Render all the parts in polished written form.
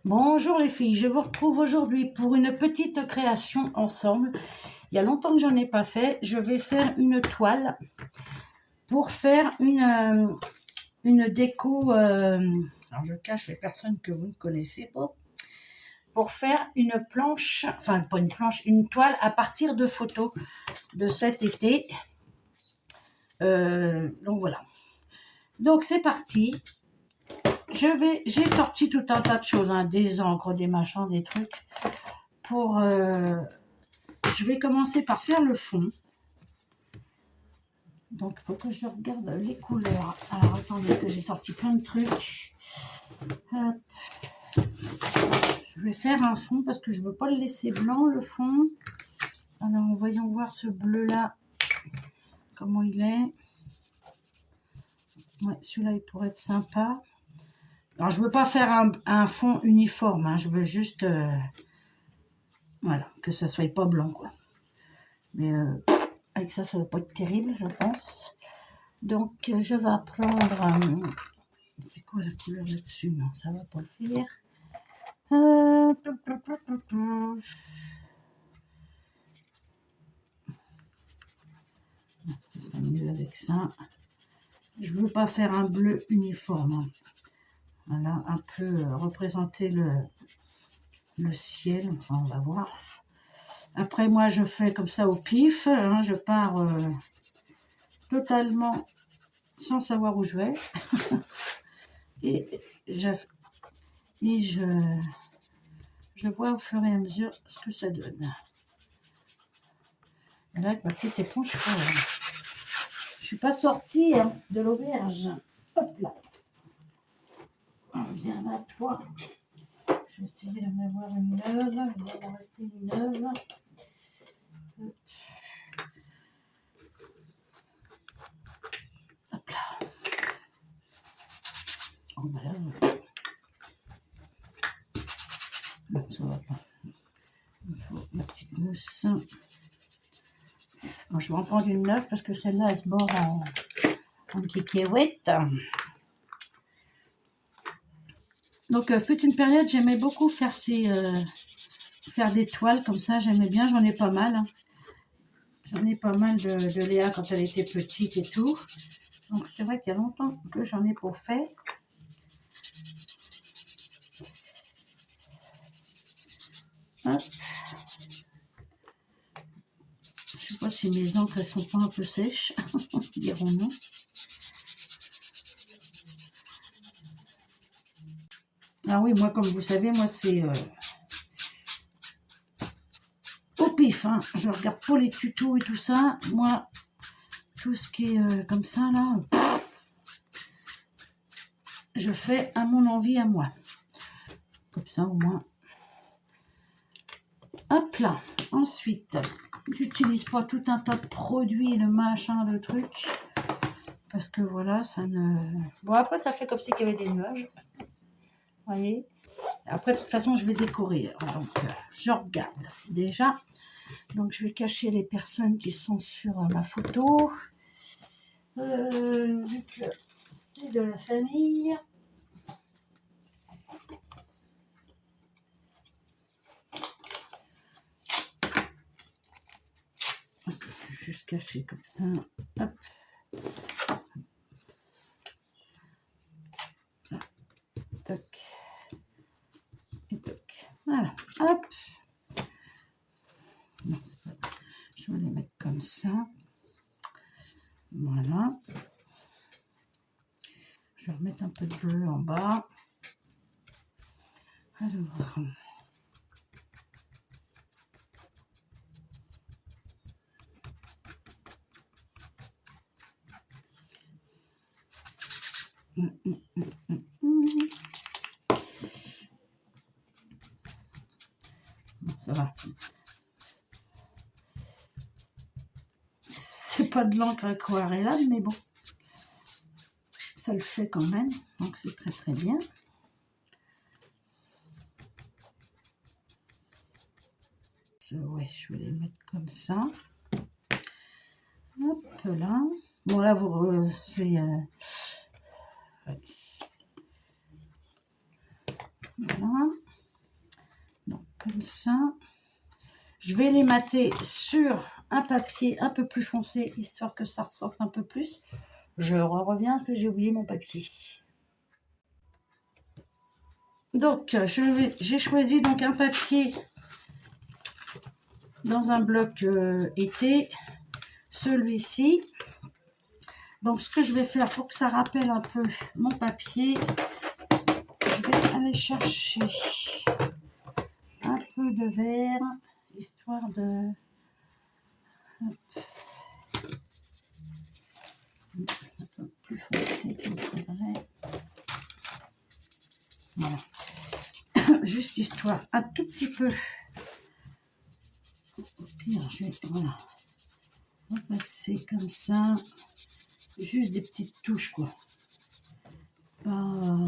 Bonjour les filles, je vous retrouve aujourd'hui pour une petite création ensemble. Il y a longtemps que j'en ai pas fait. Je vais faire une toile pour faire une déco. Alors je cache les personnes que vous ne connaissez pas. Pour faire une planche, enfin pas une planche, une toile à partir de photos de cet été. Donc voilà. Donc c'est parti. J'ai sorti tout un tas de choses, hein, des encres, des machins, des trucs. Je vais commencer par faire le fond. Donc il faut que je regarde les couleurs. Alors attendez que j'ai sorti plein de trucs. Hop. Je vais faire un fond parce que je ne veux pas le laisser blanc le fond. Alors voyons voir ce bleu là. Comment il est. Ouais, celui-là il pourrait être sympa. Alors je ne veux pas faire un fond uniforme, hein, je veux juste voilà, que ça soit pas blanc quoi. Mais avec ça va pas être terrible je pense. Donc je vais prendre c'est quoi la couleur là-dessus? Non, ça va pas le faire. Ça sera mieux avec ça. Je veux pas faire un bleu uniforme. Voilà, un peu représenter le ciel. Enfin, on va voir. Après, moi, je fais comme ça au pif. Hein, je pars totalement sans savoir où je vais. et je vois au fur et à mesure ce que ça donne. Et là, avec ma petite éponge, je suis pas sortie hein, de l'auberge. Hop là. On vient à toi. Je vais essayer d'en avoir une neuve. Il va en rester une neuve. Hop là. Oh, ben là. Non, ça va pas. Il faut ma petite mousse. Bon, je vais en prendre une neuve parce que celle-là, elle se bord en cacahuète. Donc, fut une période, j'aimais beaucoup faire des toiles comme ça. J'aimais bien, j'en ai pas mal. Hein. J'en ai pas mal de Léa quand elle était petite et tout. Donc, c'est vrai qu'il y a longtemps que j'en ai pas fait. Hop. Je sais pas si mes encres elles sont pas un peu sèches, dirons-nous. Ah oui, moi comme vous savez, moi c'est au pif. Hein. Je regarde pas les tutos et tout ça. Moi, tout ce qui est comme ça là, je fais à mon envie à moi. Comme ça au moins. Hop là. Ensuite, j'utilise pas tout un tas de produits, le machin, le truc. Parce que voilà, ça ne... Bon, après, ça fait comme si il y avait des nuages. Vous voyez? Après, de toute façon, je vais décorer. Donc, je regarde déjà. Donc, je vais cacher les personnes qui sont sur ma photo. Vu que c'est de la famille. Je vais juste cacher comme ça. Hop. Toc. Et toc. Voilà. Hop. Non, c'est pas... Je vais les mettre comme ça. Voilà. Je vais remettre un peu de bleu en bas. Alors. Bon, ça va. C'est pas de l'encre aquarellable, mais bon. Ça le fait quand même. Donc c'est très très bien. Ouais, je vais les mettre comme ça. Hop là. Bon là, c'est... ouais. Voilà. comme ça. Je vais les mater sur un papier un peu plus foncé, histoire que ça ressorte un peu plus. Je reviens parce que j'ai oublié mon papier. Donc, j'ai choisi donc un papier dans un bloc été, celui-ci. Donc, ce que je vais faire pour que ça rappelle un peu mon papier, je vais aller chercher un peu de verre, histoire de... un peu plus foncé qu'il faudrait. Voilà. Juste histoire, un tout petit peu. Au pire, je vais, voilà. On va passer comme ça. Juste des petites touches, quoi. Voilà.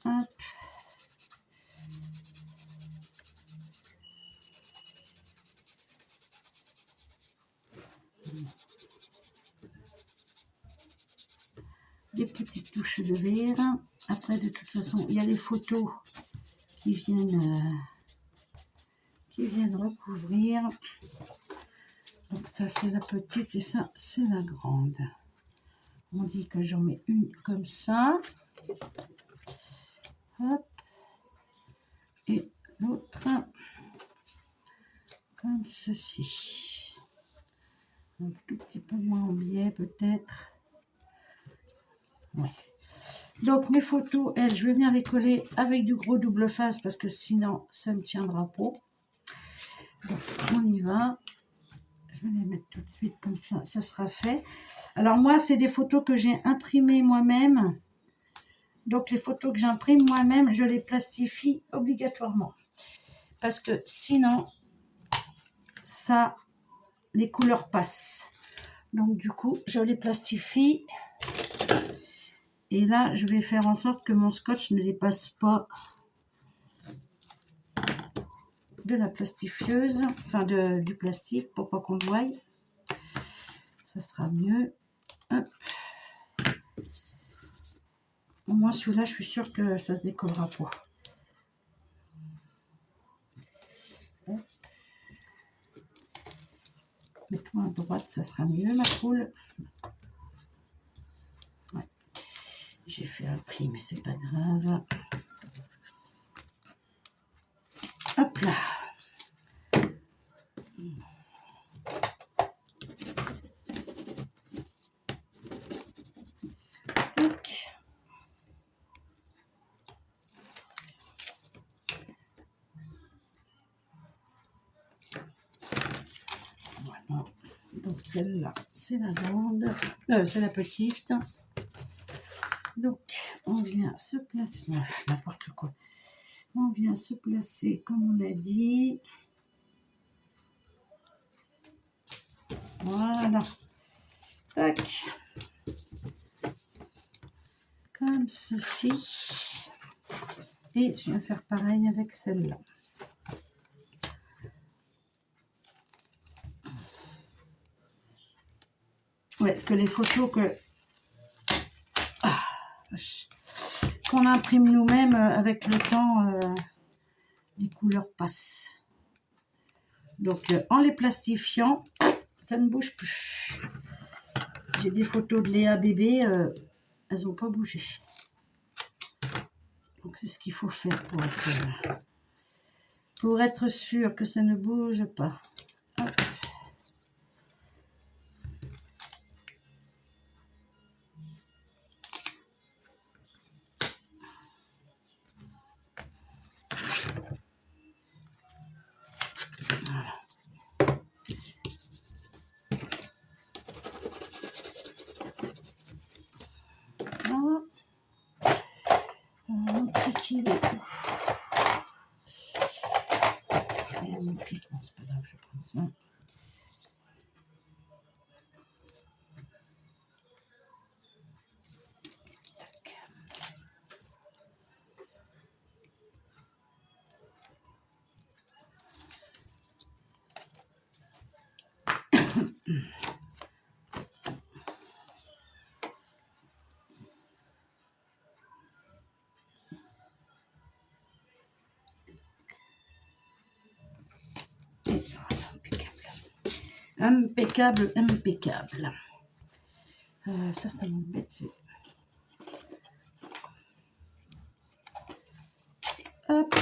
Hop. Des petites touches de verre. Après, de toute façon, il y a les photos qui viennent recouvrir. Donc ça, c'est la petite et ça, c'est la grande. On dit que j'en mets une comme ça. Hop. Et l'autre comme ceci. Un tout petit peu moins en biais peut-être. Oui. Donc mes photos, elles, je vais venir les coller avec du gros double face parce que sinon ça ne tiendra pas. Donc on y va. Je vais les mettre tout de suite comme ça, ça sera fait. Alors moi, c'est des photos que j'ai imprimées moi-même. Donc les photos que j'imprime moi-même, je les plastifie obligatoirement. Parce que sinon, ça, les couleurs passent. Donc du coup, je les plastifie. Et là, je vais faire en sorte que mon scotch ne dépasse pas de la plastifieuse, enfin du plastique pour pas qu'on le voie. Ça sera mieux. Hop. Au moins celui-là, je suis sûre que ça se décollera pas. Mets-toi à droite, ça sera mieux, ma poule. Ouais. J'ai fait un pli, mais c'est pas grave. Hop là. Tac. Voilà. Donc celle-là, c'est la grande. C'est la petite. Donc, on vient se placer. N'importe quoi. On vient se placer comme on l'a dit. Voilà. Tac. Comme ceci. Et je vais faire pareil avec celle-là. Ouais, parce que les photos qu'on imprime nous-mêmes, avec le temps, les couleurs passent. Donc, en les plastifiant, ça ne bouge plus. J'ai des photos de Léa bébé, elles n'ont pas bougé. Donc, c'est ce qu'il faut faire pour être sûr que ça ne bouge pas. Hop. Voilà. Voilà. Mon petit il est où? Mon petit, bon, c'est pas grave, je prends ça. Impeccable, impeccable. Ça m'embête. Hop.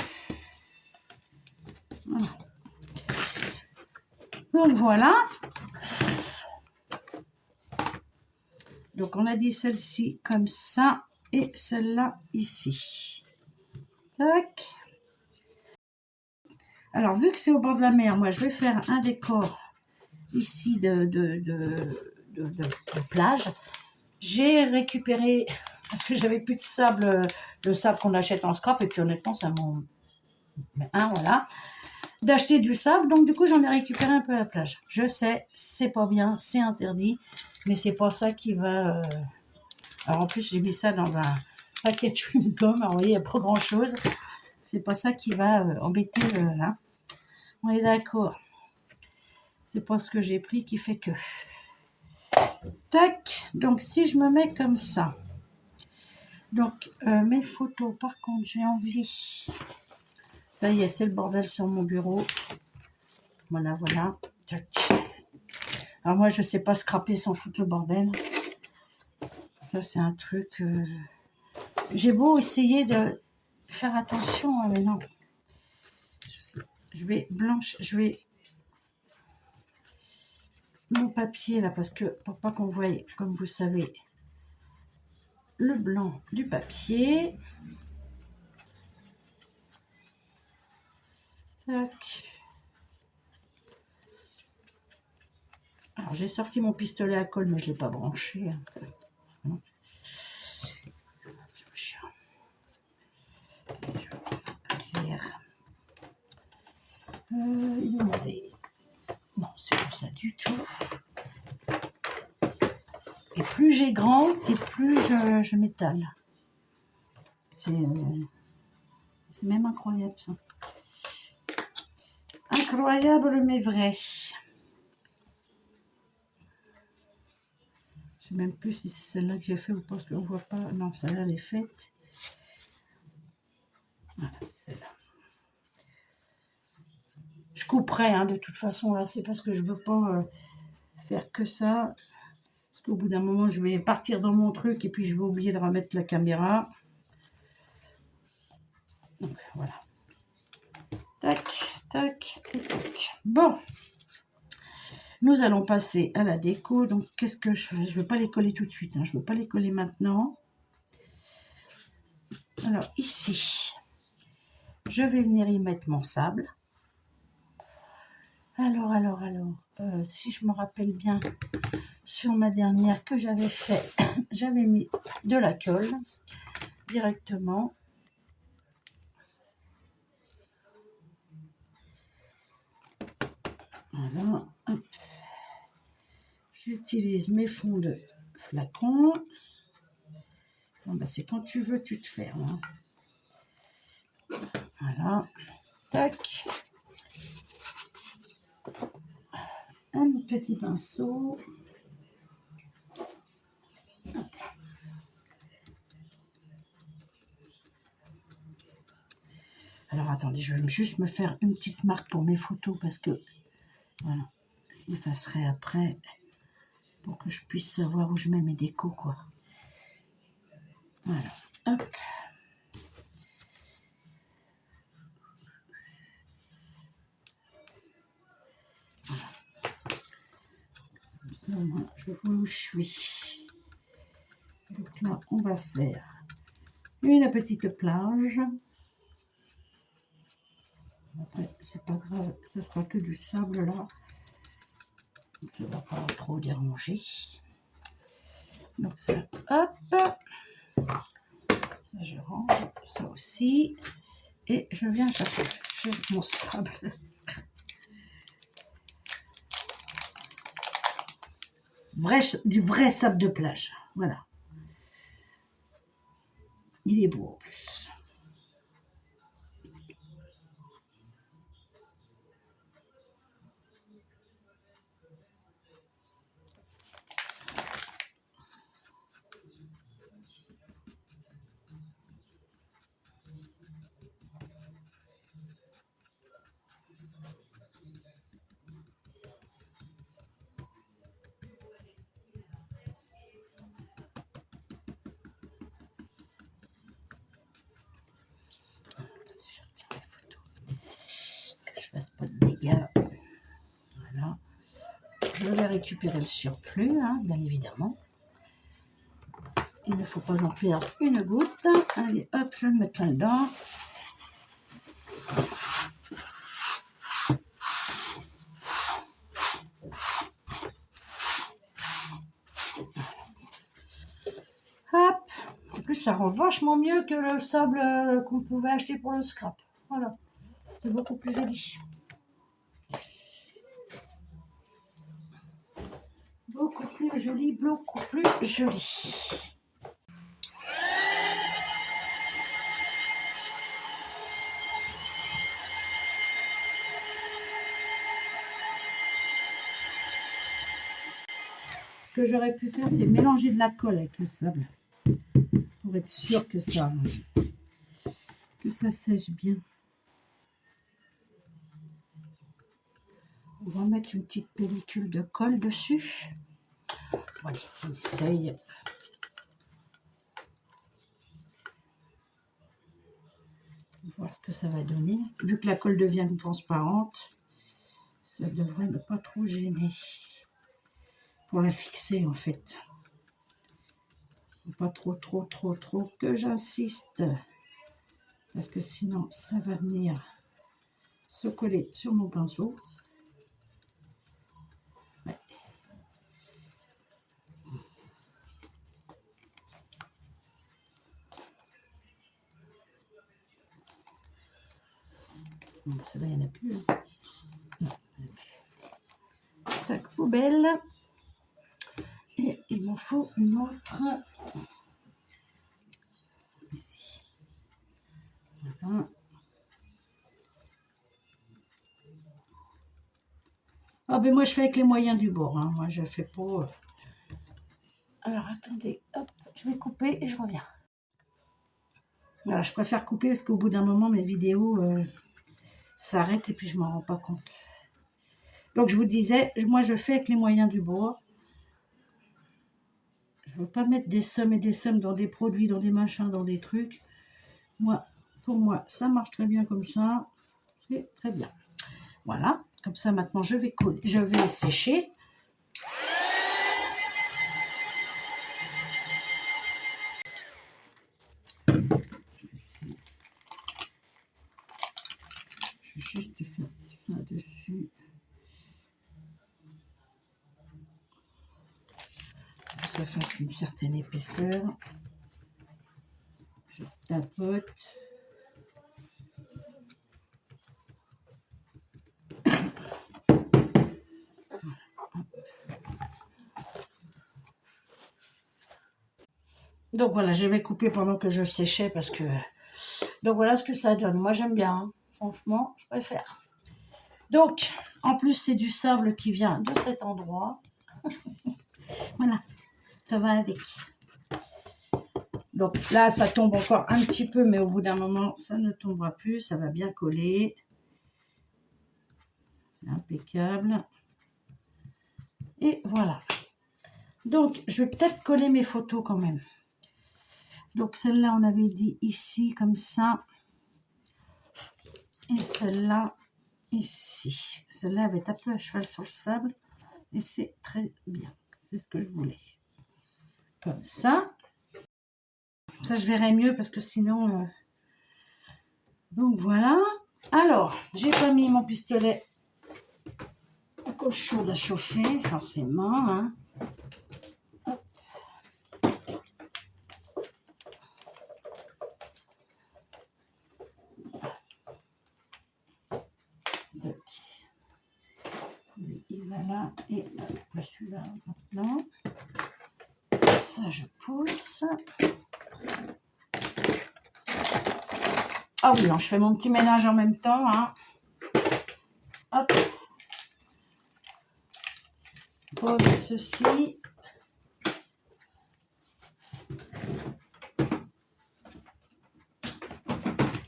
Voilà. Donc voilà. Donc on a dit celle-ci comme ça et celle-là ici. Tac. Alors vu que c'est au bord de la mer, moi je vais faire un décor ici de plage. J'ai récupéré, parce que j'avais plus de sable, le sable qu'on achète en scrap, et puis honnêtement ça m'en... voilà. D'acheter du sable, donc du coup j'en ai récupéré un peu à la plage. Je sais, c'est pas bien, c'est interdit, mais c'est pas ça qui va... Alors en plus j'ai mis ça dans un paquet de chewing-gum, alors vous voyez, il n'y a pas grand chose. C'est pas ça qui va embêter là. On est d'accord. C'est pas ce que j'ai pris qui fait que... Tac, donc si je me mets comme ça, donc mes photos, par contre j'ai envie... Ça y est, c'est le bordel sur mon bureau. Voilà, voilà. Tac. Alors moi, je sais pas scraper sans foutre le bordel. Ça, c'est un truc... J'ai beau essayer de faire attention, mais non. Je vais mon papier, là, parce que pour pas qu'on voie, comme vous savez, le blanc du papier. Tac. Alors, j'ai sorti mon pistolet à colle, mais je ne l'ai pas branché. Il est mauvais. Non, c'est pas ça du tout. Et plus j'ai grand, et plus je m'étale. C'est même incroyable, ça. Incroyable, mais vrai. Je sais même plus si c'est celle-là que j'ai fait ou pas, parce qu'on voit pas. Non, celle-là, elle est faite. Voilà, c'est celle-là. Je couperai, hein, de toute façon, là, c'est parce que je veux pas faire que ça. Parce qu'au bout d'un moment, je vais partir dans mon truc et puis je vais oublier de remettre la caméra. Donc, voilà. Tac, tac, et tac. Bon. Nous allons passer à la déco. Donc, qu'est-ce que je fais? Je ne vais pas les coller tout de suite. Hein. Je ne veux pas les coller maintenant. Alors, ici, je vais venir y mettre mon sable. Alors, si je me rappelle bien, sur ma dernière que j'avais fait, j'avais mis de la colle directement. Voilà. J'utilise mes fonds de flacon. Bon, bah, c'est quand tu veux, tu te fermes. Hein. Voilà. Tac. Un petit pinceau. Alors attendez, je vais juste me faire une petite marque pour mes photos parce que voilà, j'effacerai après pour que je puisse savoir où je mets mes décos, quoi. Voilà, hop. Voilà. Comme ça, moi, je vois où je suis. Donc là, on va faire une petite plage. Après, c'est pas grave, ça sera que du sable là. Donc, ça va pas trop déranger. Donc ça, hop. Ça, je range. Ça aussi. Et je viens chercher mon sable. Du vrai sable de plage. Voilà. Il est beau en plus. je vais récupérer le surplus, hein, bien évidemment. Il ne faut pas en perdre une goutte. Allez, hop, je vais le mettre là-dedans. Hop. En plus, ça rend vachement mieux que le sable qu'on pouvait acheter pour le scrap. Voilà. C'est beaucoup plus joli. Beaucoup plus joli, beaucoup plus joli. Ce que j'aurais pu faire, c'est mélanger de la colle avec le sable. Pour être sûr que ça sèche bien. On va mettre une petite pellicule de colle dessus. Allez, on essaye. On va voir ce que ça va donner. Vu que la colle devient transparente, ça devrait ne pas trop gêner. Pour la fixer en fait. Pas trop que j'insiste. Parce que sinon ça va venir se coller sur mon pinceau. Ouais. Bon, celle-là, il n'y en a plus. Hein. Non, il n'y en a plus. Tac, poubelle. Et il m'en faut une autre. Ici. Voilà. Ah ben moi je fais avec les moyens du bord. Hein. Moi je fais pas... Alors attendez, hop, je vais couper et je reviens. Voilà, je préfère couper parce qu'au bout d'un moment mes vidéos s'arrêtent et puis je m'en rends pas compte. Donc je vous disais, moi je fais avec les moyens du bord. Je ne veux pas mettre des sommes et des sommes dans des produits, dans des machins, dans des trucs. Moi, pour moi, ça marche très bien comme ça. C'est très bien. Voilà, comme ça maintenant je vais coller, je vais sécher. Je vais juste faire ça dessus. Pour que ça fasse une certaine épaisseur. Je tapote. Donc voilà, je vais couper pendant que je séchais parce que... Donc voilà ce que ça donne. Moi j'aime bien, hein. Franchement, je préfère. Donc, en plus c'est du sable qui vient de cet endroit. Voilà, ça va avec. Donc là, ça tombe encore un petit peu, mais au bout d'un moment, ça ne tombera plus. Ça va bien coller. C'est impeccable. Et voilà. Donc, je vais peut-être coller mes photos quand même. Donc, celle-là, on avait dit ici, comme ça. Et celle-là, ici. Celle-là, elle va être un peu à cheval sur le sable. Et c'est très bien. C'est ce que je voulais. Comme ça. Ça, je verrai mieux parce que sinon... Donc, voilà. Alors, j'ai pas mis mon pistolet à colle chaude à chauffer, forcément. Hein. Hop. Il va là et pas celui-là maintenant. Ça, je pousse. Ah oui, non, je fais mon petit ménage en même temps. Hein. Hop. Pose ceci.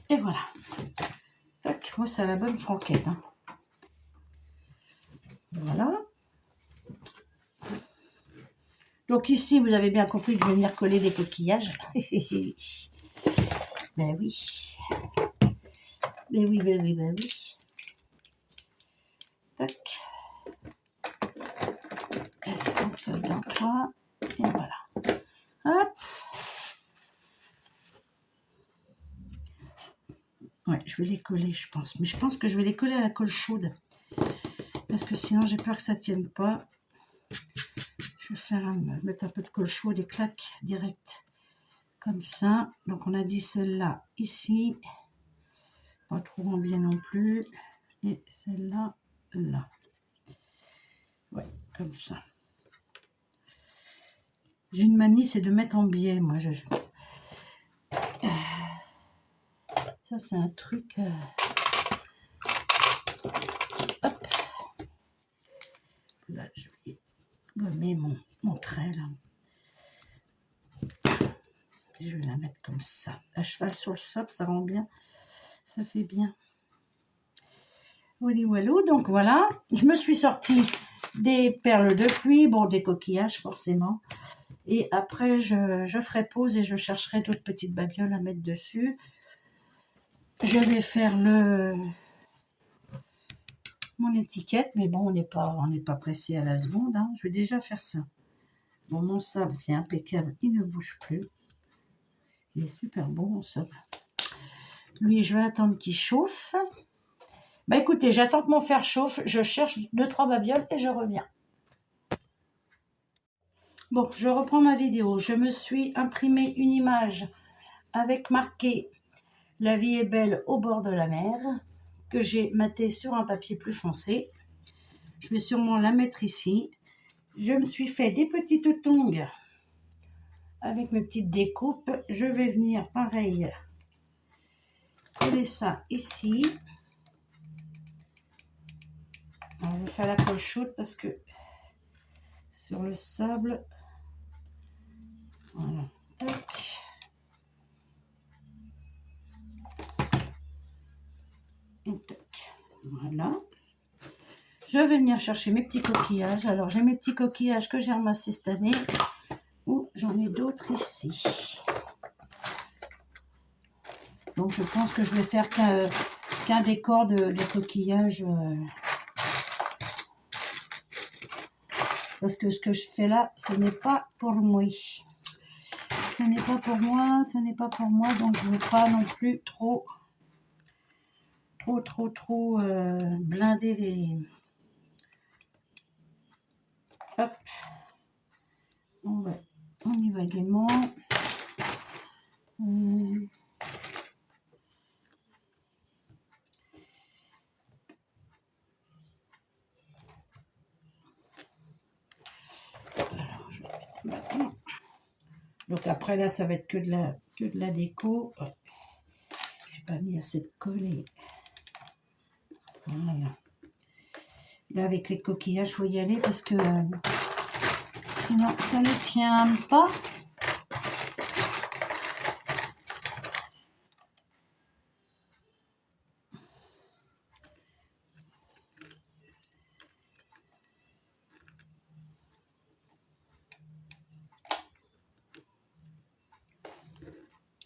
Et voilà. Tac, moi, c'est la bonne franquette. Hein. Voilà. Donc ici, vous avez bien compris que je vais venir coller des coquillages. Ben oui. Ben oui, ben oui, ben oui. Tac. Ouais, je vais les coller, je pense. Mais je pense que je vais les coller à la colle chaude. Parce que sinon, j'ai peur que ça ne tienne pas. Je vais mettre un peu de colle chaude et clac, direct. Comme ça. Donc, on a dit celle-là ici. Pas trop en biais non plus. Et celle-là, là. Ouais, comme ça. J'ai une manie, c'est de mettre en biais, moi. Ça, c'est un truc... Hop. Là, je vais gommer mon trait, là. Puis je vais la mettre comme ça. À cheval sur le sable, ça rend bien. Ça fait bien. Wally Walou, donc voilà. Je me suis sortie des perles de pluie, bon, des coquillages, forcément. Et après, je ferai pause et je chercherai d'autres petites babioles à mettre dessus. Je vais faire mon étiquette, mais bon, on n'est pas pressé à la seconde. Hein. Je vais déjà faire ça. Bon, mon sable, c'est impeccable, il ne bouge plus. Il est super beau, mon sable. Lui, je vais attendre qu'il chauffe. Bah écoutez, j'attends que mon fer chauffe, je cherche 2-3 babioles et je reviens. Bon, je reprends ma vidéo. Je me suis imprimé une image avec marqué « La vie est belle au bord de la mer » que j'ai maté sur un papier plus foncé. Je vais sûrement la mettre ici. Je me suis fait des petites tongs avec mes petites découpes. Je vais venir, pareil, coller ça ici. Alors, je vais faire la colle chaude parce que sur le sable, voilà. Tac. Et tac. Voilà. Je vais venir chercher mes petits coquillages. Alors, j'ai mes petits coquillages que j'ai ramassés cette année. Ou j'en ai d'autres ici. Donc, je pense que je vais faire qu'un décor de coquillages. Parce que ce que je fais là, ce n'est pas pour moi. Ce n'est pas pour moi, ce n'est pas pour moi. Donc, je ne veux pas non plus trop blinder les... Hop. On y va gaiement. Alors, je vais mettre maintenant. Donc après là, ça va être que de la déco. Ouais. J'ai pas mis assez de coller. Voilà. Là, avec les coquillages, il faut y aller parce que sinon, ça ne tient pas.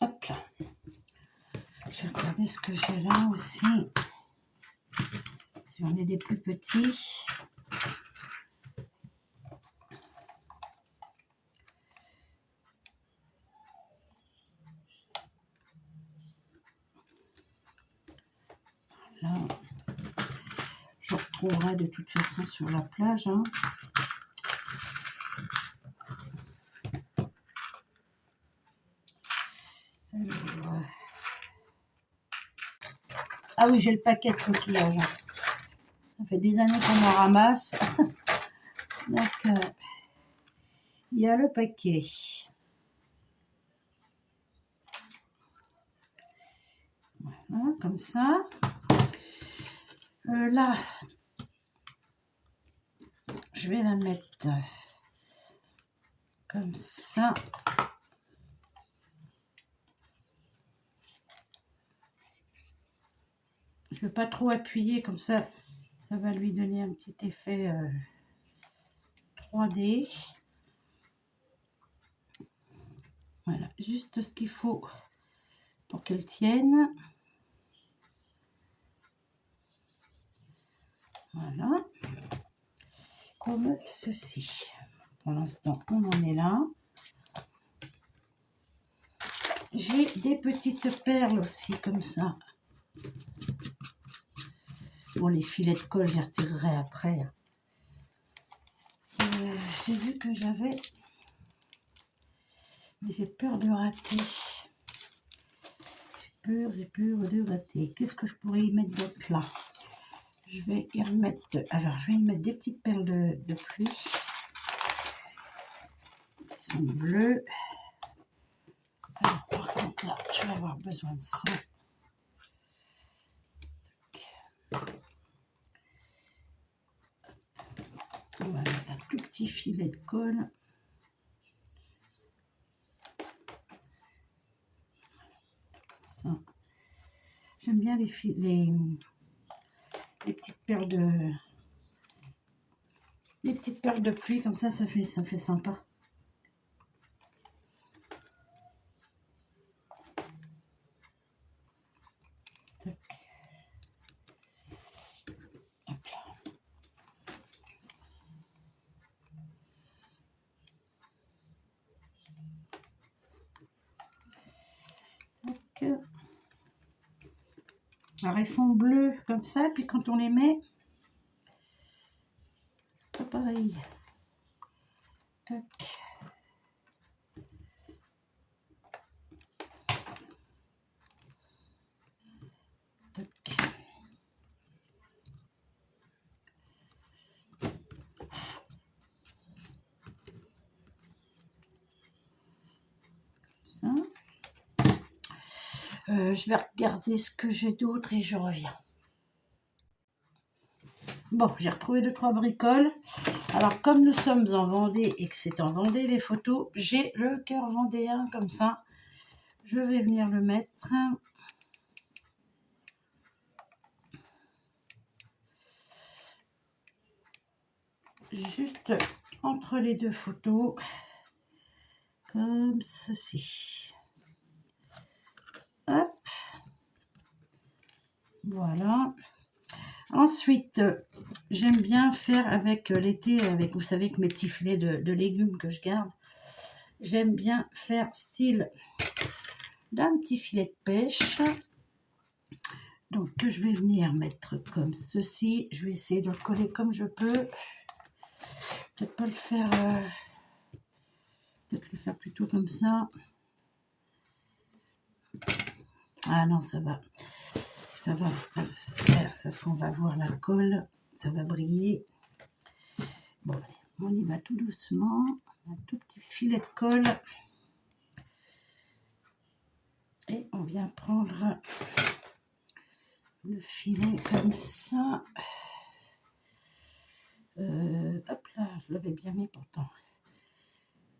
Hop là. Je vais regarder ce que j'ai là aussi. Si j'en ai des plus petits. Là, je retrouverai de toute façon sur la plage. Hein. Ah oui, j'ai le paquet de coquillages. Ça fait des années qu'on en ramasse. Donc, il y a le paquet. Voilà, comme ça. Là, je vais la mettre comme ça. Je ne veux pas trop appuyer, comme ça, ça va lui donner un petit effet 3D. Voilà, juste ce qu'il faut pour qu'elle tienne. Voilà, comme ceci. Pour l'instant, on en est là. J'ai des petites perles aussi, comme ça. Bon, les filets de colle, j'y retirerai après. J'ai vu que j'avais... Mais j'ai peur de rater. J'ai peur de rater. Qu'est-ce que je pourrais y mettre d'autre là? Je vais y remettre... Alors, je vais y mettre des petites perles de pluie. Qui sont bleues. Alors, par contre, là, je vais avoir besoin de ça. On va mettre un tout petit filet de colle. Ça. J'aime bien les petites perles de pluie comme ça fait sympa. Tac. Hop là. Tac. Alors ils font bleu comme ça, puis quand on les met, c'est pas pareil. Tac. Tac. Ça. Je vais regarder ce que j'ai d'autre et je reviens. Bon, j'ai retrouvé 2-3 bricoles. Alors, comme nous sommes en Vendée et que c'est en Vendée les photos, j'ai le cœur vendéen comme ça. Je vais venir le mettre. Juste entre les deux photos. Comme ceci. Hop. Voilà. Ensuite, j'aime bien faire avec l'été, vous savez, que mes petits filets de légumes que je garde. J'aime bien faire style d'un petit filet de pêche. Donc, que je vais venir mettre comme ceci. Je vais essayer de le coller comme je peux. Peut-être pas le faire... peut-être le faire plutôt comme ça. Ah non, ça va. Ça va faire, c'est ce qu'on va voir la colle, ça va briller. Bon, allez, on y va tout doucement, un tout petit filet de colle. Et on vient prendre le filet comme ça. Hop là, je l'avais bien mis pourtant.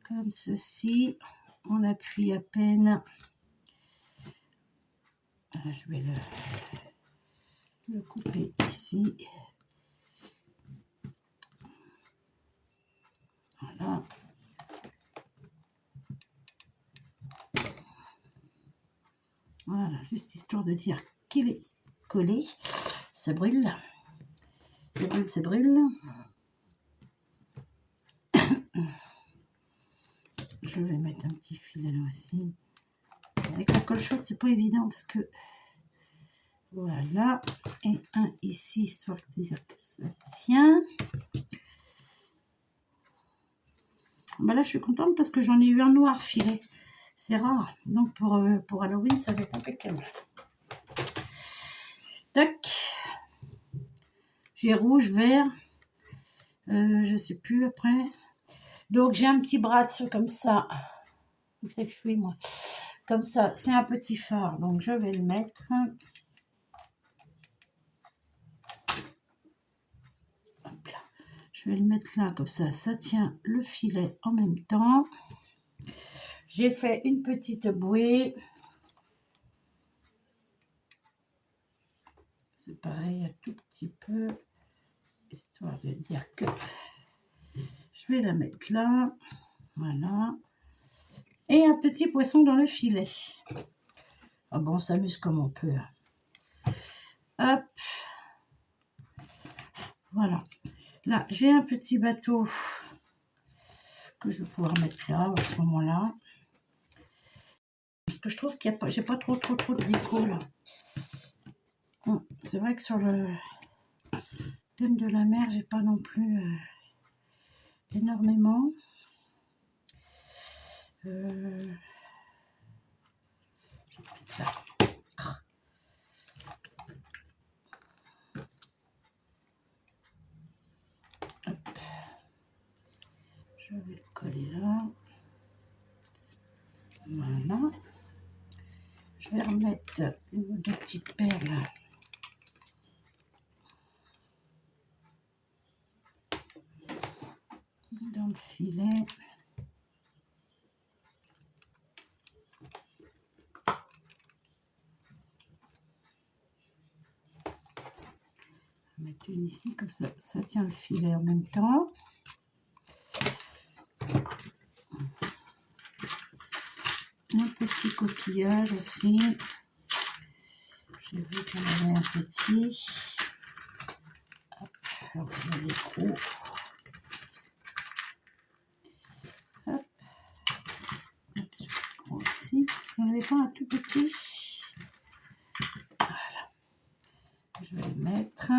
Comme ceci, on appuie à peine. Je vais le couper ici. Voilà. Voilà, juste histoire de dire qu'il est collé. Ça brûle. Ça brûle, ça brûle. Je vais mettre un petit filet là aussi. Avec la colle chaude, c'est pas évident parce que... Voilà. Et un ici, histoire de dire que ça tient. Ben là, je suis contente parce que j'en ai eu un noir filet. C'est rare. Donc, pour Halloween, ça va être impeccable. Tac. J'ai rouge, vert. Je sais plus après. Donc, j'ai un petit bras comme ça. Où c'est que je suis, moi? Comme ça, c'est un petit phare. Donc, je vais le mettre. Hop là. Je vais le mettre là, comme ça. Ça tient le filet en même temps. J'ai fait une petite bouée. C'est pareil, un tout petit peu. Histoire de dire que je vais la mettre là. Voilà. Et un petit poisson dans le filet. Ah bon, on s'amuse comme on peut. Hop. Voilà. Là, j'ai un petit bateau que je vais pouvoir mettre là, à ce moment-là. Parce que je trouve qu'il n'y a pas, j'ai pas trop de déco là. C'est vrai que sur le thème de la mer, j'ai pas non plus énormément. Je vais mettre là. Hop. Je vais le coller là. Voilà. Je vais remettre une ou deux petites perles dans le filet. Je vais mettre une ici, comme ça, ça tient le filet en même temps. Un petit coquillage aussi. J'ai vu qu'il y en avait un petit. Hop, alors je mets les gros. Hop. Gros aussi. Il n'y en avait pas un tout petit. Voilà. Je vais le mettre.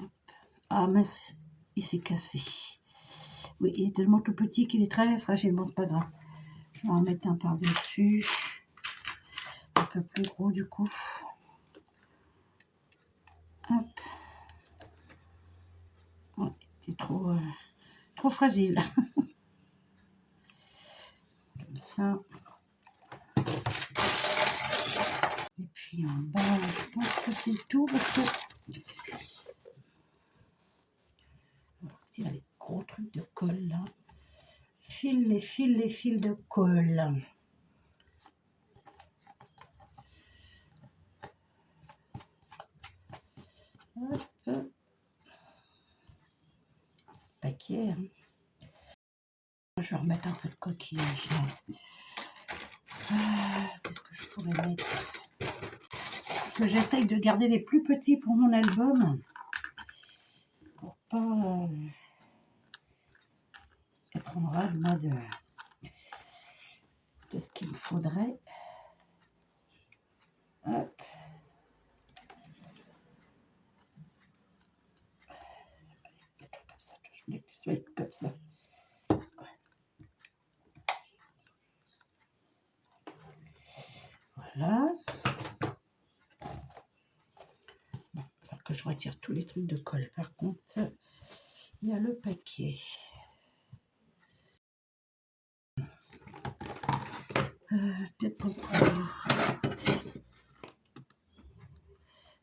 Hop. Ah, mais il s'est cassé. Oui, il est tellement tout petit qu'il est très fragile. Bon, c'est pas grave. Je vais en mettre un par-dessus. Un peu plus gros du coup. Hop. Ouais, c'est trop fragile. Comme ça. Et puis en bas, je pense que c'est tout parce que on va retirer les gros trucs de colle là. Les fils de colle. Hop. Paquet. Hein. Je vais remettre un peu de coquillage là. Qu'est-ce que je pourrais mettre? Parce que j'essaye de garder les plus petits pour mon album. Pour pas être en rade, moi, de ce qu'il me faudrait. Hop. Comme ça, je voulais que tu sois comme ça. Voilà. Bon, il faut que je retire tous les trucs de colle. Par contre, il y a le paquet. Peut-être pour...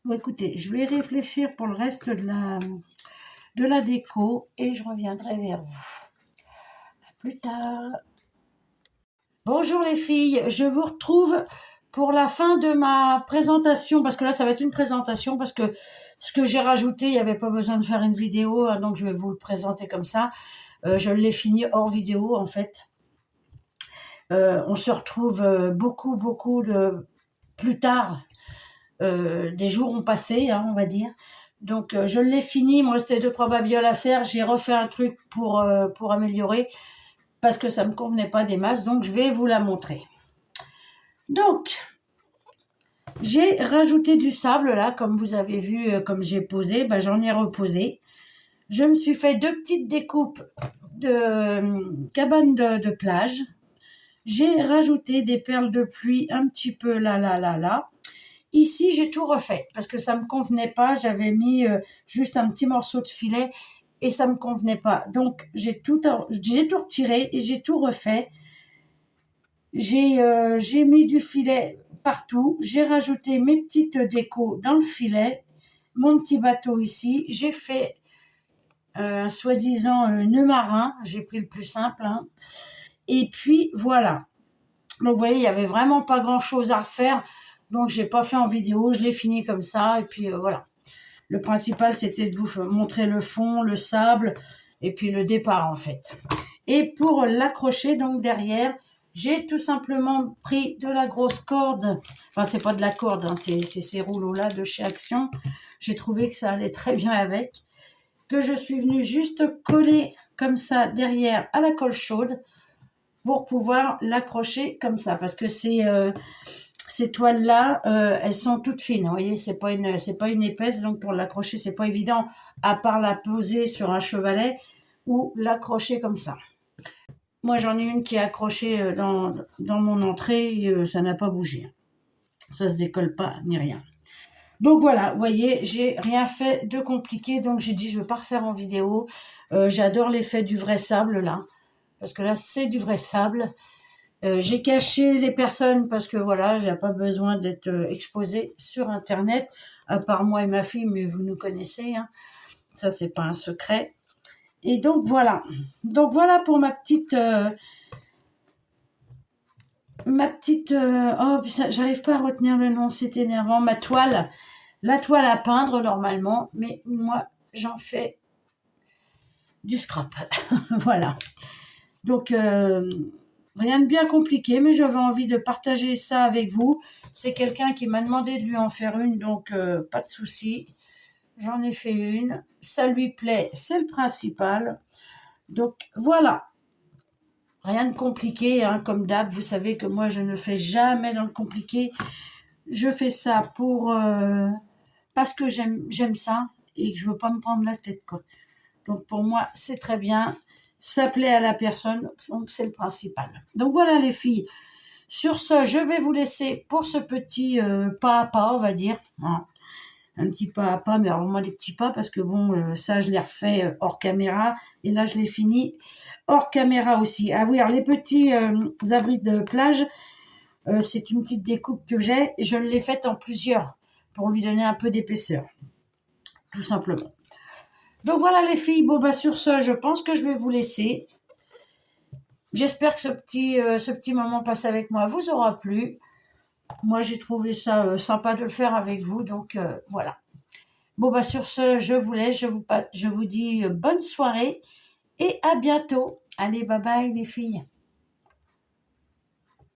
Bon, écoutez, je vais réfléchir pour le reste de la déco et je reviendrai vers vous. À plus tard. Bonjour les filles, je vous retrouve pour la fin de ma présentation, parce que là ça va être une présentation, parce que ce que j'ai rajouté, il n'y avait pas besoin de faire une vidéo, hein, donc je vais vous le présenter comme ça. Je l'ai fini hors vidéo en fait. On se retrouve beaucoup plus tard. Des jours ont passé, hein, on va dire. Donc je l'ai fini, il me restait 2-3 babioles à faire. J'ai refait un truc pour améliorer, parce que ça ne me convenait pas des masses, donc je vais vous la montrer. Donc, j'ai rajouté du sable là, comme vous avez vu, comme j'ai posé, ben, j'en ai reposé. Je me suis fait 2 petites découpes de cabanes de plage. J'ai rajouté des perles de pluie un petit peu là. Ici, j'ai tout refait parce que ça ne me convenait pas. J'avais mis juste un petit morceau de filet et ça ne me convenait pas. Donc, j'ai tout retiré et j'ai tout refait. J'ai mis du filet partout. J'ai rajouté mes petites décos dans le filet. Mon petit bateau ici. J'ai fait un soi-disant nœud marin. J'ai pris le plus simple. Hein. Et puis, voilà. Donc, vous voyez, il n'y avait vraiment pas grand-chose à refaire. Donc, je n'ai pas fait en vidéo. Je l'ai fini comme ça. Et puis, voilà. Le principal, c'était de vous montrer le fond, le sable et puis le départ, en fait. Et pour l'accrocher, donc, derrière, j'ai tout simplement pris de la grosse corde. Enfin, c'est pas de la corde, hein, c'est ces rouleaux-là de chez Action. J'ai trouvé que ça allait très bien avec. Que je suis venue juste coller comme ça derrière à la colle chaude pour pouvoir l'accrocher comme ça, parce que ces toiles-là, elles sont toutes fines, vous voyez, c'est pas une épaisse, donc pour l'accrocher, c'est pas évident, à part la poser sur un chevalet ou l'accrocher comme ça. Moi, j'en ai une qui est accrochée dans mon entrée, ça n'a pas bougé. Ça se décolle pas, ni rien. Donc voilà, vous voyez, j'ai rien fait de compliqué, donc j'ai dit je vais pas refaire en vidéo. J'adore l'effet du vrai sable là, parce que là c'est du vrai sable. J'ai caché les personnes parce que voilà, j'ai pas besoin d'être exposée sur internet, à part moi et ma fille, mais vous nous connaissez, hein. Ça c'est pas un secret. Et donc voilà pour ma petite oh j'arrive pas à retenir le nom, c'est énervant, ma toile. La toile à peindre normalement, mais moi j'en fais du scrap. Voilà. Donc rien de bien compliqué, mais j'avais envie de partager ça avec vous. C'est quelqu'un qui m'a demandé de lui en faire une, donc pas de souci. J'en ai fait une. Ça lui plaît, c'est le principal. Donc voilà. Rien de compliqué, hein, comme d'hab. Vous savez que moi je ne fais jamais dans le compliqué. Je fais ça parce que j'aime ça et que je veux pas me prendre la tête, quoi. Donc pour moi c'est très bien, ça plaît à la personne, donc c'est le principal. Donc voilà les filles, sur ce je vais vous laisser pour ce petit pas à pas, on va dire, hein. Un petit pas à pas, mais alors moi les petits pas, parce que bon, ça je l'ai refait hors caméra, et là je l'ai fini hors caméra aussi. Ah oui, alors les petits abris de plage, c'est une petite découpe que j'ai, et je l'ai faite en plusieurs, pour lui donner un peu d'épaisseur, tout simplement. Donc voilà les filles, bon bah sur ce, je pense que je vais vous laisser. J'espère que ce petit moment passé avec moi vous aura plu. Moi j'ai trouvé ça sympa de le faire avec vous, donc voilà. Bon bah sur ce, je vous laisse, je vous dis bonne soirée et à bientôt. Allez, bye bye les filles.